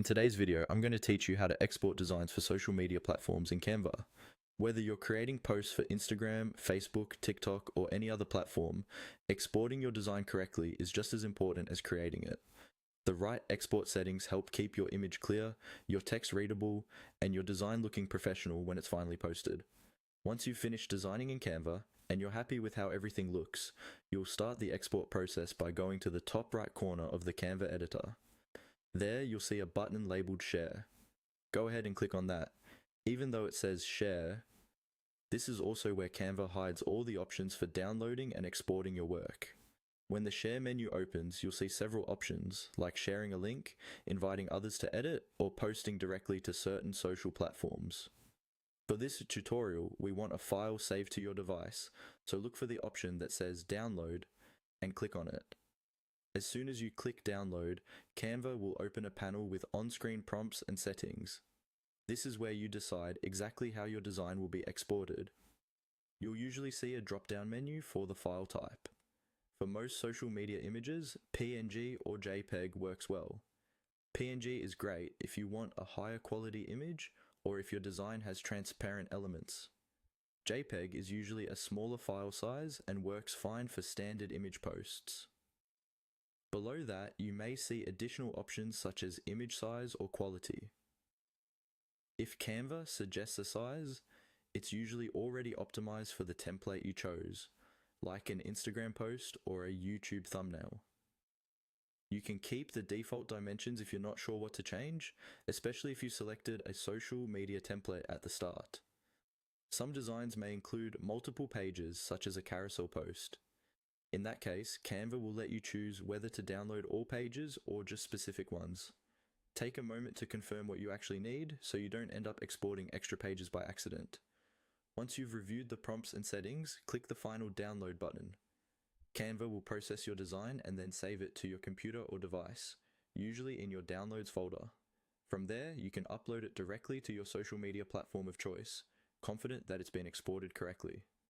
In today's video, I'm going to teach you how to export designs for social media platforms in Canva. Whether you're creating posts for Instagram, Facebook, TikTok, or any other platform, exporting your design correctly is just as important as creating it. The right export settings help keep your image clear, your text readable, and your design looking professional when it's finally posted. Once you've finished designing in Canva, and you're happy with how everything looks, you'll start the export process by going to the top right corner of the Canva editor. There, you'll see a button labeled Share. Go ahead and click on that. Even though it says Share, this is also where Canva hides all the options for downloading and exporting your work. When the Share menu opens, you'll see several options, like sharing a link, inviting others to edit, or posting directly to certain social platforms. For this tutorial, we want a file saved to your device, so look for the option that says Download and click on it. As soon as you click Download, Canva will open a panel with on-screen prompts and settings. This is where you decide exactly how your design will be exported. You'll usually see a drop-down menu for the file type. For most social media images, PNG or JPEG works well. PNG is great if you want a higher quality image or if your design has transparent elements. JPEG is usually a smaller file size and works fine for standard image posts. Below that, you may see additional options such as image size or quality. If Canva suggests a size, it's usually already optimized for the template you chose, like an Instagram post or a YouTube thumbnail. You can keep the default dimensions if you're not sure what to change, especially if you selected a social media template at the start. Some designs may include multiple pages, such as a carousel post. In that case, Canva will let you choose whether to download all pages or just specific ones. Take a moment to confirm what you actually need so you don't end up exporting extra pages by accident. Once you've reviewed the prompts and settings, click the final download button. Canva will process your design and then save it to your computer or device, usually in your Downloads folder. From there, you can upload it directly to your social media platform of choice, confident that it's been exported correctly.